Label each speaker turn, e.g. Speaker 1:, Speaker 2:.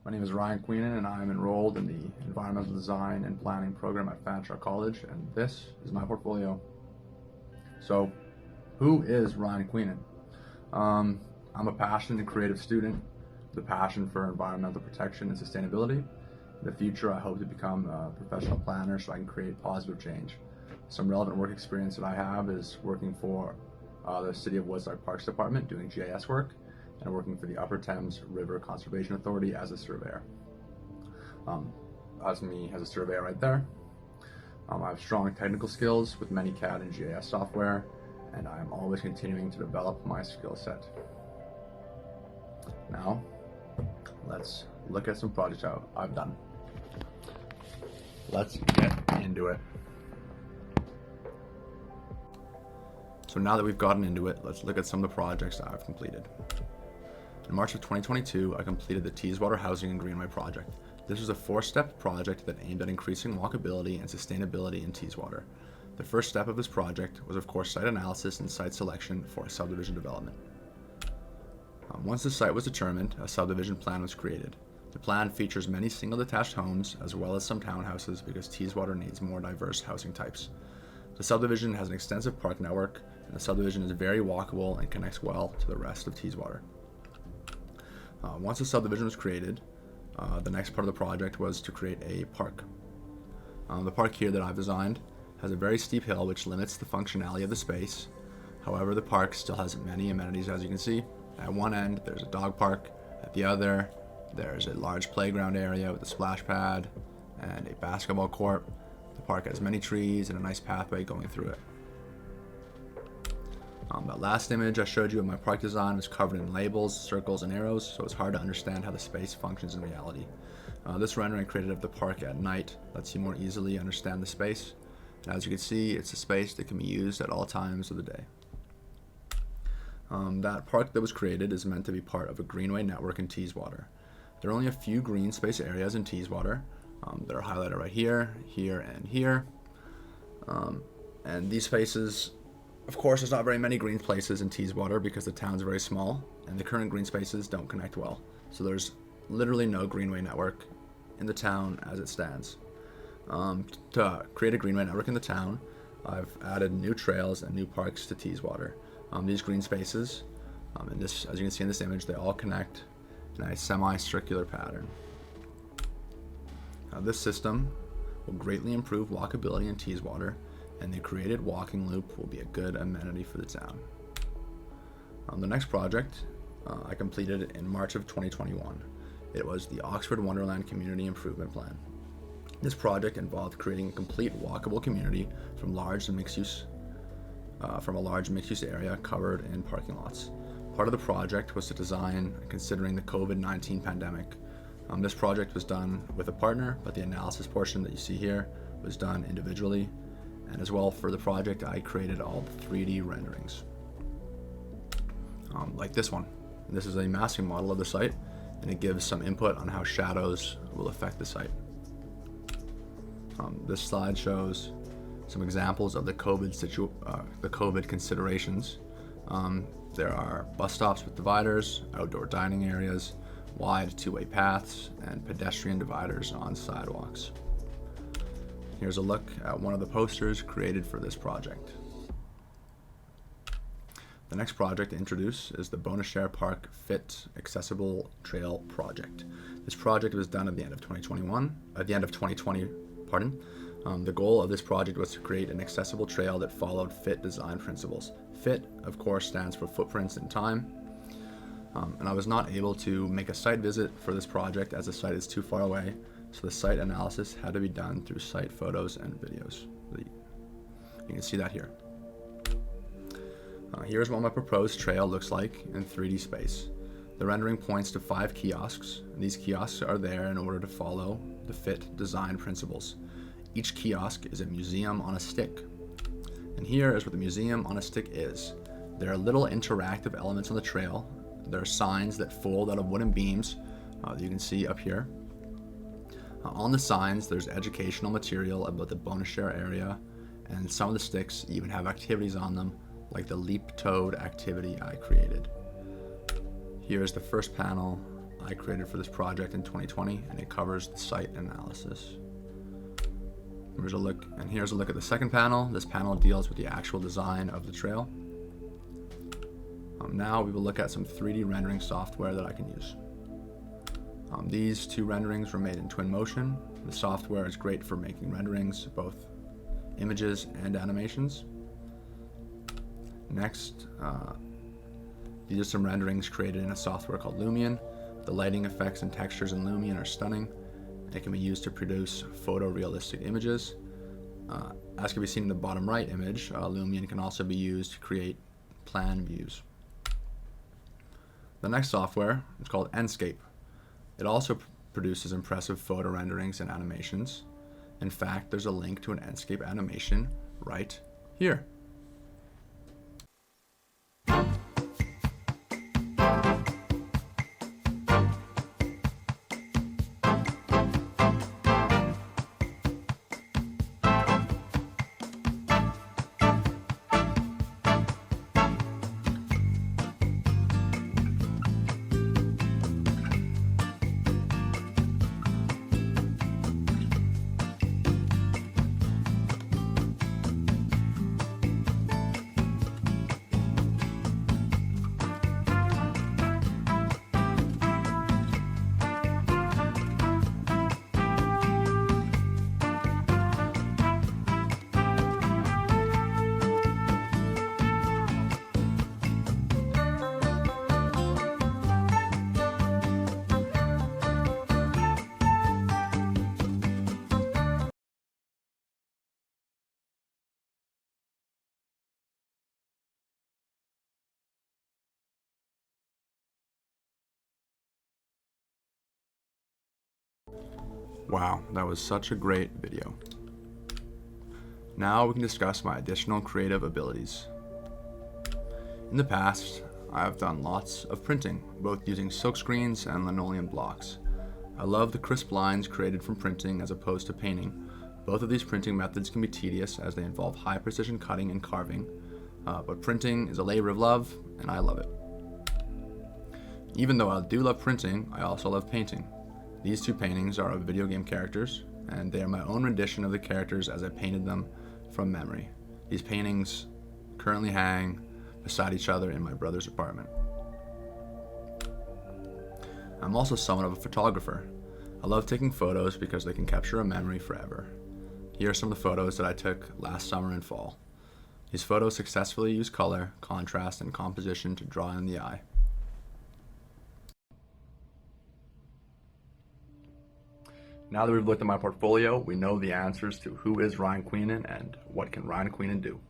Speaker 1: My name is Ryan Queenan, and I am enrolled in the Environmental Design and Planning program at Fanshawe College, and this is my portfolio. So, who is Ryan Queenan? I'm a passionate and creative student with a passion for environmental protection and sustainability. In the future, I hope to become a professional planner so I can create positive change. Some relevant work experience that I have is working for the City of Woodstock Parks Department doing GIS work, and working for the Upper Thames River Conservation Authority as a surveyor. That's me as a surveyor right there. I have strong technical skills with many CAD and GIS software, and I am always continuing to develop my skill set. Now, let's look at some projects I've done. Let's get into it. So now that we've gotten into it, let's look at some of the projects that I've completed. In March of 2022, I completed the Teeswater Housing and Greenway project. This was a 4-step project that aimed at increasing walkability and sustainability in Teeswater. The first step of this project was, of course, site analysis and site selection for a subdivision development. Once the site was determined, a subdivision plan was created. The plan features many single detached homes as well as some townhouses because Teeswater needs more diverse housing types. The subdivision has an extensive park network, and the subdivision is very walkable and connects well to the rest of Teeswater. Once the subdivision was created, the next part of the project was to create a park. The park here that I've designed has a very steep hill which limits the functionality of the space. However, the park still has many amenities, as you can see. At one end, there's a dog park. At the other, there's a large playground area with a splash pad and a basketball court. The park has many trees and a nice pathway going through it. That last image I showed you of my park design was covered in labels, circles, and arrows, so it's hard to understand how the space functions in reality. This rendering I created of the park at night lets you more easily understand the space. And as you can see, it's a space that can be used at all times of the day. That park that was created is meant to be part of a greenway network in Teeswater. There are only a few green space areas in Teeswater that are highlighted right here, here, and here. And these spaces, of course, there's not very many green places in Teeswater because the town's very small and the current green spaces don't connect well. So there's literally no greenway network in the town as it stands. To create a greenway network in the town, I've added new trails and new parks to Teeswater. These green spaces, as you can see in this image, they all connect in a semi-circular pattern. This system will greatly improve walkability in Teeswater, and the created walking loop will be a good amenity for the town. The next project I completed in March of 2021. It was the Oxford Wonderland Community Improvement Plan. This project involved creating a complete walkable community from a large mixed-use area covered in parking lots. Part of the project was to design considering the COVID-19 pandemic. This project was done with a partner, but the analysis portion that you see here was done individually. And as well, for the project, I created all the 3D renderings. Like this one. This is a masking model of the site, and it gives some input on how shadows will affect the site. This slide shows some examples of the COVID considerations. There are bus stops with dividers, outdoor dining areas, wide two-way paths, and pedestrian dividers on sidewalks. Here's a look at one of the posters created for this project. The next project to introduce is the Bonnechere Park Fit Accessible Trail Project. This project was done at the end of 2020. The goal of this project was to create an accessible trail that followed FIT design principles. FIT, of course, stands for footprints in time. And I was not able to make a site visit for this project as the site is too far away. So the site analysis had to be done through site photos and videos. You can see that here. Here's what my proposed trail looks like in 3D space. The rendering points to 5 kiosks. And these kiosks are there in order to follow the FIT design principles. Each kiosk is a museum on a stick. And here is what the museum on a stick is. There are little interactive elements on the trail. There are signs that fold out of wooden beams that you can see up here. On the signs, there's educational material about the Bonnechere area, and some of the sticks even have activities on them, like the Leap Toad activity I created. Here's the first panel I created for this project in 2020, and it covers the site analysis. Here's a look at the second panel. This panel deals with the actual design of the trail. Now we will look at some 3D rendering software that I can use. These two renderings were made in Twinmotion. The software is great for making renderings, both images and animations. Next, these are some renderings created in a software called Lumion. The lighting effects and textures in Lumion are stunning. It can be used to produce photorealistic images. As can be seen in the bottom right image, Lumion can also be used to create plan views. The next software is called Enscape. It also produces impressive photo renderings and animations. In fact, there's a link to an Enscape animation right here. Wow, that was such a great video. Now we can discuss my additional creative abilities. In the past, I have done lots of printing, both using silk screens and linoleum blocks. I love the crisp lines created from printing as opposed to painting. Both of these printing methods can be tedious as they involve high precision cutting and carving, but printing is a labor of love, and I love it. Even though I do love printing, I also love painting. These two paintings are of video game characters, and they are my own rendition of the characters as I painted them from memory. These paintings currently hang beside each other in my brother's apartment. I'm also somewhat of a photographer. I love taking photos because they can capture a memory forever. Here are some of the photos that I took last summer and fall. These photos successfully use color, contrast, and composition to draw in the eye. Now that we've looked at my portfolio, we know the answers to who is Ryan Queenan and what can Ryan Queenan do.